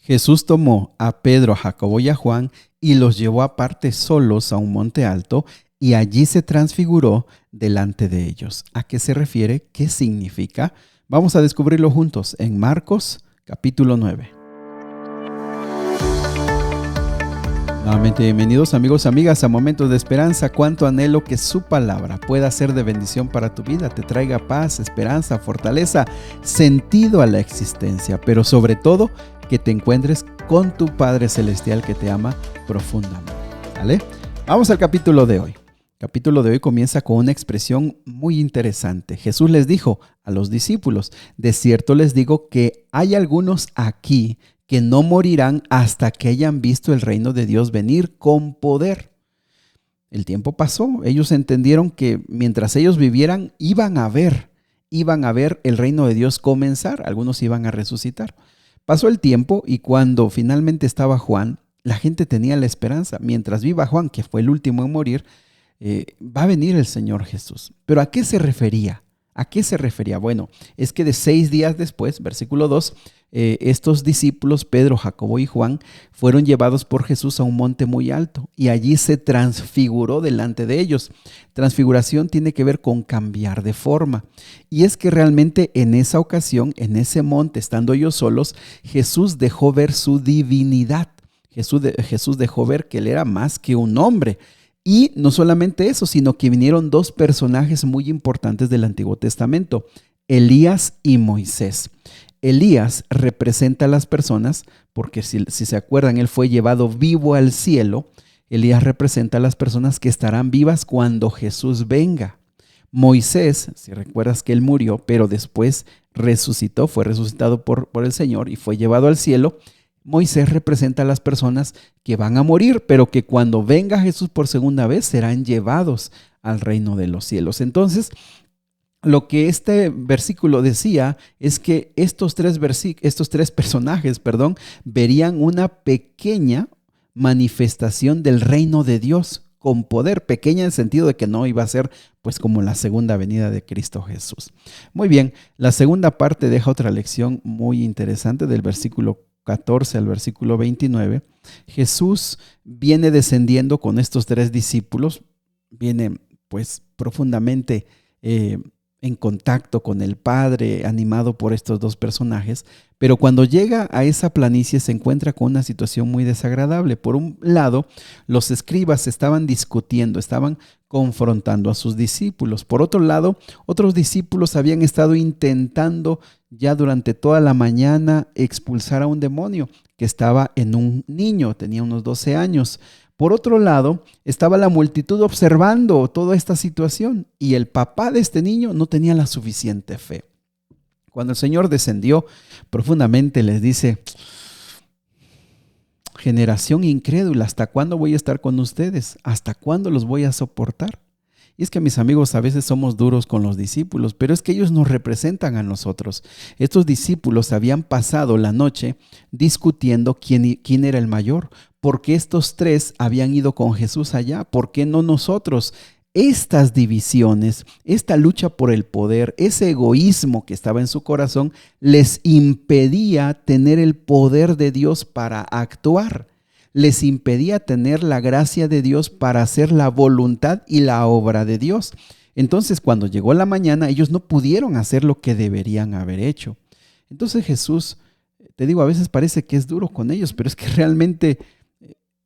Jesús tomó a Pedro, a Jacobo y a Juan y los llevó aparte solos a un monte alto y allí se transfiguró delante de ellos. ¿A qué se refiere? ¿Qué significa? Vamos a descubrirlo juntos en Marcos capítulo 9. Nuevamente bienvenidos amigos, amigas a Momentos de Esperanza. Cuánto anhelo que su palabra pueda ser de bendición para tu vida, te traiga paz, esperanza, fortaleza, sentido a la existencia, pero sobre todo que te encuentres con tu Padre Celestial que te ama profundamente. ¿Vale? Vamos al capítulo de hoy. El capítulo de hoy comienza con una expresión muy interesante. Jesús les dijo a los discípulos: de cierto les digo que hay algunos aquí que no morirán hasta que hayan visto el reino de Dios venir con poder. El tiempo pasó. Ellos entendieron que mientras ellos vivieran, iban a ver el reino de Dios comenzar. Algunos iban a resucitar. Pasó el tiempo y cuando finalmente estaba Juan, la gente tenía la esperanza. Mientras viva Juan, que fue el último en morir, va a venir el Señor Jesús. ¿Pero a qué se refería? ¿A qué se refería? Bueno, es que de 6 días después, versículo 2, estos discípulos, Pedro, Jacobo y Juan, fueron llevados por Jesús a un monte muy alto y allí se transfiguró delante de ellos. Transfiguración tiene que ver con cambiar de forma. Y es que realmente en esa ocasión, en ese monte, estando ellos solos, Jesús dejó ver su divinidad. Jesús dejó ver que él era más que un hombre. Y no solamente eso, sino que vinieron 2 personajes muy importantes del Antiguo Testamento, Elías y Moisés. Elías representa a las personas, porque si se acuerdan, él fue llevado vivo al cielo. Elías representa a las personas que estarán vivas cuando Jesús venga. Moisés, si recuerdas que él murió, pero después resucitó, fue resucitado por el Señor y fue llevado al cielo. Moisés representa a las personas que van a morir, pero que cuando venga Jesús por segunda vez serán llevados al reino de los cielos. Entonces, lo que este versículo decía es que estos tres personajes, verían una pequeña manifestación del reino de Dios con poder, pequeña en el sentido de que no iba a ser pues como la segunda venida de Cristo Jesús. Muy bien, la segunda parte deja otra lección muy interesante del versículo 14 al versículo 29, Jesús viene descendiendo con estos 3 discípulos, viene pues profundamente en contacto con el Padre, animado por estos 2 personajes, pero cuando llega a esa planicie se encuentra con una situación muy desagradable. Por un lado, los escribas estaban discutiendo, estaban confrontando a sus discípulos. Por otro lado, otros discípulos habían estado intentando ya durante toda la mañana expulsar a un demonio que estaba en un niño, tenía unos 12 años. Por otro lado, estaba la multitud observando toda esta situación y el papá de este niño no tenía la suficiente fe. Cuando el Señor descendió profundamente, les dice: generación incrédula, ¿hasta cuándo voy a estar con ustedes? ¿Hasta cuándo los voy a soportar? Y es que, mis amigos, a veces somos duros con los discípulos, pero es que ellos nos representan a nosotros. Estos discípulos habían pasado la noche discutiendo quién era el mayor. ¿Por qué estos 3 habían ido con Jesús allá? ¿Por qué no nosotros? Estas divisiones, esta lucha por el poder, ese egoísmo que estaba en su corazón, les impedía tener el poder de Dios para actuar. Les impedía tener la gracia de Dios para hacer la voluntad y la obra de Dios. Entonces, cuando llegó la mañana, ellos no pudieron hacer lo que deberían haber hecho. Entonces Jesús, te digo, a veces parece que es duro con ellos, pero es que realmente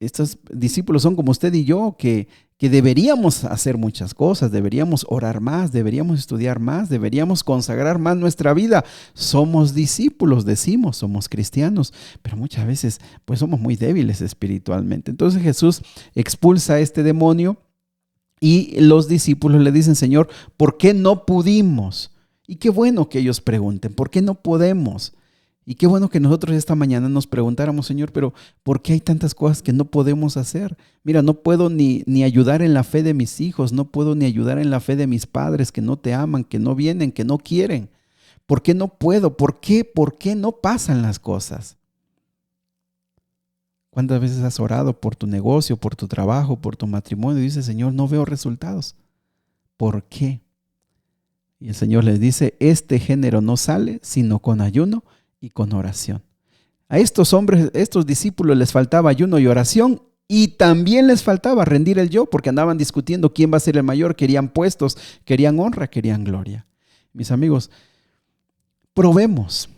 estos discípulos son como usted y yo, que deberíamos hacer muchas cosas, deberíamos orar más, deberíamos estudiar más, deberíamos consagrar más nuestra vida. Somos discípulos, decimos, somos cristianos, pero muchas veces pues somos muy débiles espiritualmente. Entonces Jesús expulsa a este demonio y los discípulos le dicen: Señor, ¿por qué no pudimos? Y qué bueno que ellos pregunten, ¿por qué no podemos? Y qué bueno que nosotros esta mañana nos preguntáramos: Señor, pero ¿por qué hay tantas cosas que no podemos hacer? Mira, no puedo ni ayudar en la fe de mis hijos, no puedo ni ayudar en la fe de mis padres que no te aman, que no vienen, que no quieren. ¿Por qué no puedo? ¿Por qué? ¿Por qué no pasan las cosas? ¿Cuántas veces has orado por tu negocio, por tu trabajo, por tu matrimonio y dices: Señor, no veo resultados? ¿Por qué? Y el Señor les dice: este género no sale sino con ayuno y con oración. A estos hombres, estos discípulos les faltaba ayuno y oración y también les faltaba rendir el yo porque andaban discutiendo quién va a ser el mayor, querían puestos, querían honra, querían gloria. Mis amigos, probemos,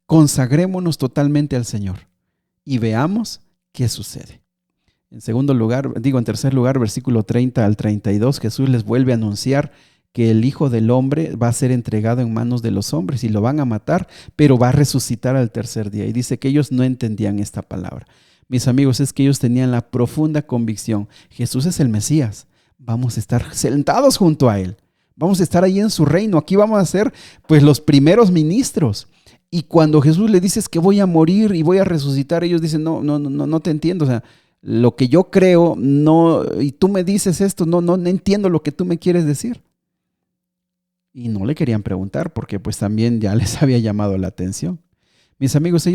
consagrémonos totalmente al Señor y veamos qué sucede. En tercer lugar, versículo 30 al 32, Jesús les vuelve a anunciar que el Hijo del Hombre va a ser entregado en manos de los hombres y lo van a matar, pero va a resucitar al tercer día. Y dice que ellos no entendían esta palabra. Mis amigos, es que ellos tenían la profunda convicción, Jesús es el Mesías, vamos a estar sentados junto a Él, vamos a estar ahí en su reino, aquí vamos a ser pues los primeros ministros. Y cuando Jesús le dice que voy a morir y voy a resucitar, ellos dicen, no te entiendo, o sea, lo que yo creo, no, y tú me dices esto, no entiendo lo que tú me quieres decir. Y no le querían preguntar porque pues también ya les había llamado la atención. Mis amigos,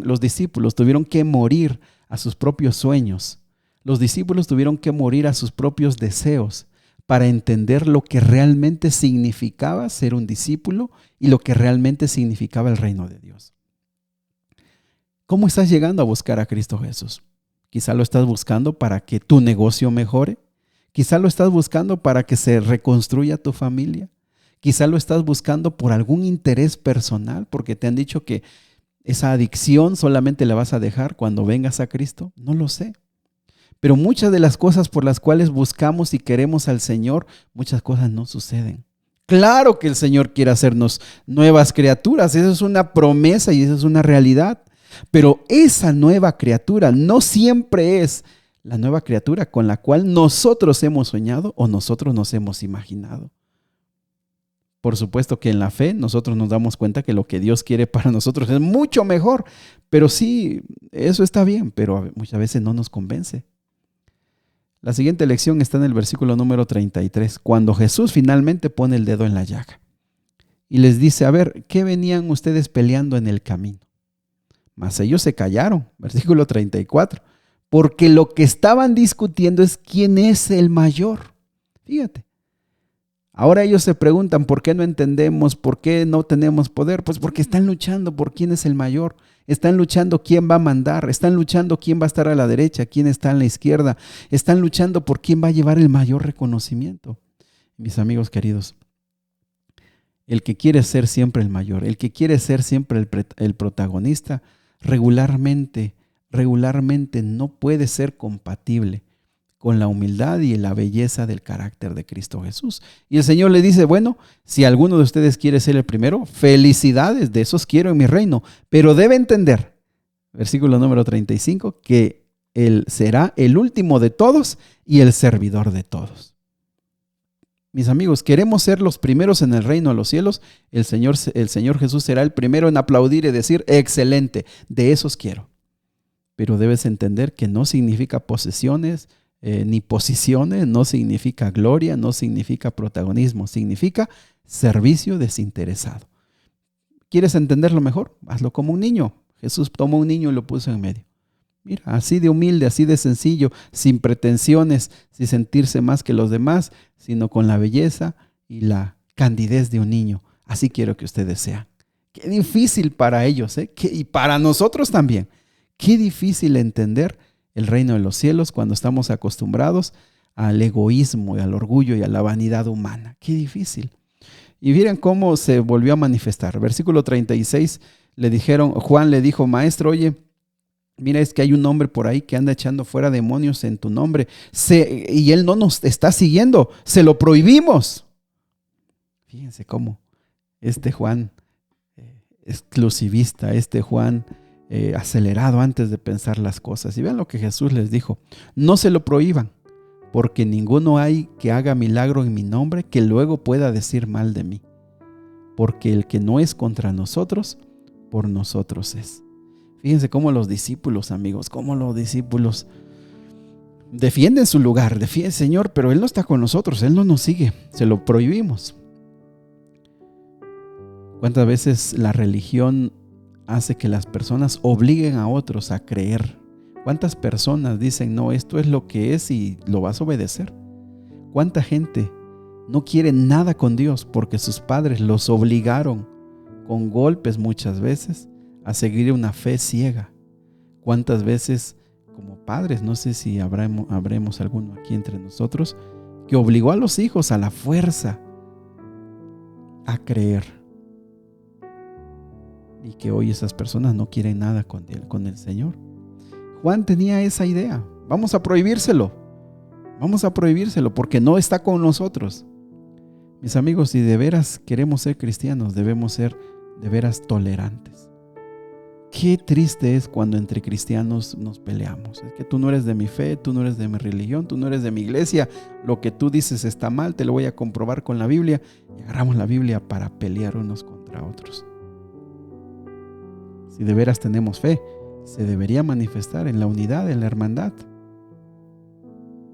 los discípulos tuvieron que morir a sus propios sueños. Los discípulos tuvieron que morir a sus propios deseos para entender lo que realmente significaba ser un discípulo y lo que realmente significaba el reino de Dios. ¿Cómo estás llegando a buscar a Cristo Jesús? Quizá lo estás buscando para que tu negocio mejore. Quizá lo estás buscando para que se reconstruya tu familia. Quizá lo estás buscando por algún interés personal, porque te han dicho que esa adicción solamente la vas a dejar cuando vengas a Cristo. No lo sé. Pero muchas de las cosas por las cuales buscamos y queremos al Señor, muchas cosas no suceden. Claro que el Señor quiere hacernos nuevas criaturas. Esa es una promesa y esa es una realidad. Pero esa nueva criatura no siempre es la nueva criatura con la cual nosotros hemos soñado o nosotros nos hemos imaginado. Por supuesto que en la fe nosotros nos damos cuenta que lo que Dios quiere para nosotros es mucho mejor, pero sí, eso está bien, pero muchas veces no nos convence. La siguiente lección está en el versículo número 33, cuando Jesús finalmente pone el dedo en la llaga y les dice, a ver, ¿qué venían ustedes peleando en el camino? Mas ellos se callaron, versículo 34, porque lo que estaban discutiendo es quién es el mayor. Fíjate. Ahora ellos se preguntan, ¿por qué no entendemos? ¿Por qué no tenemos poder? Pues porque están luchando por quién es el mayor. Están luchando quién va a mandar. Están luchando quién va a estar a la derecha, quién está en la izquierda. Están luchando por quién va a llevar el mayor reconocimiento. Mis amigos queridos, el que quiere ser siempre el mayor, el que quiere ser siempre el protagonista, regularmente no puede ser compatible con la humildad y la belleza del carácter de Cristo Jesús. Y el Señor le dice, bueno, si alguno de ustedes quiere ser el primero, felicidades, de esos quiero en mi reino, pero debe entender, versículo número 35, que Él será el último de todos y el servidor de todos. Mis amigos, queremos ser los primeros en el reino de los cielos, el Señor Jesús será el primero en aplaudir y decir, excelente, de esos quiero. Pero debes entender que no significa posesiones, ni posiciones, no significa gloria, no significa protagonismo, significa servicio desinteresado. ¿Quieres entenderlo mejor? Hazlo como un niño. Jesús tomó un niño y lo puso en medio. Mira, así de humilde, así de sencillo, sin pretensiones, sin sentirse más que los demás, sino con la belleza y la candidez de un niño. Así quiero que ustedes sean. Qué difícil para ellos, y para nosotros también. Qué difícil entender el reino de los cielos cuando estamos acostumbrados al egoísmo y al orgullo y a la vanidad humana. Qué difícil. Y miren cómo se volvió a manifestar. Versículo 36, Juan le dijo, maestro, oye, mira, es que hay un hombre por ahí que anda echando fuera demonios en tu nombre. Y él no nos está siguiendo. Se lo prohibimos. Fíjense cómo este Juan exclusivista, este Juan acelerado antes de pensar las cosas. Y vean lo que Jesús les dijo. No se lo prohíban, porque ninguno hay que haga milagro en mi nombre que luego pueda decir mal de mí. Porque el que no es contra nosotros, por nosotros es. Fíjense cómo los discípulos, amigos, cómo los discípulos defienden su lugar, defienden, Señor, pero Él no está con nosotros, Él no nos sigue, se lo prohibimos. ¿Cuántas veces la religión hace que las personas obliguen a otros a creer? ¿Cuántas personas dicen, no, esto es lo que es y lo vas a obedecer? ¿Cuánta gente no quiere nada con Dios porque sus padres los obligaron con golpes muchas veces a seguir una fe ciega. ¿Cuántas veces como padres, no sé si habremos alguno aquí entre nosotros, que obligó a los hijos a la fuerza a creer? Y que hoy esas personas no quieren nada con el Señor. Juan tenía esa idea. Vamos a prohibírselo porque no está con nosotros. Mis amigos, si de veras queremos ser cristianos, debemos ser de veras tolerantes. Qué triste es cuando entre cristianos nos peleamos. Es que tú no eres de mi fe, tú no eres de mi religión, tú no eres de mi iglesia. Lo que tú dices está mal, te lo voy a comprobar con la Biblia. Y agarramos la Biblia para pelear unos contra otros. Si de veras tenemos fe, se debería manifestar en la unidad, en la hermandad.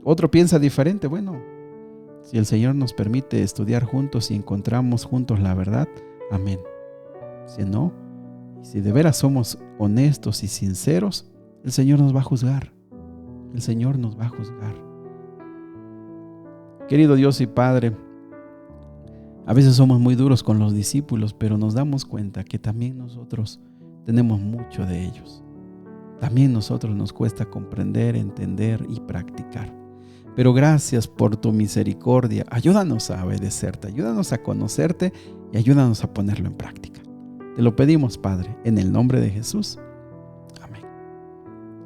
Otro piensa diferente. Bueno, si el Señor nos permite estudiar juntos y encontramos juntos la verdad, amén. Si no, si de veras somos honestos y sinceros, el Señor nos va a juzgar. El Señor nos va a juzgar. Querido Dios y Padre, a veces somos muy duros con los discípulos, pero nos damos cuenta que también nosotros tenemos mucho de ellos. También nosotros nos cuesta comprender, entender y practicar. Pero gracias por tu misericordia. Ayúdanos a obedecerte, ayúdanos a conocerte y ayúdanos a ponerlo en práctica. Te lo pedimos, Padre, en el nombre de Jesús. Amén.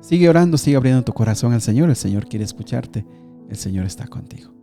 Sigue orando, sigue abriendo tu corazón al Señor. El Señor quiere escucharte. El Señor está contigo.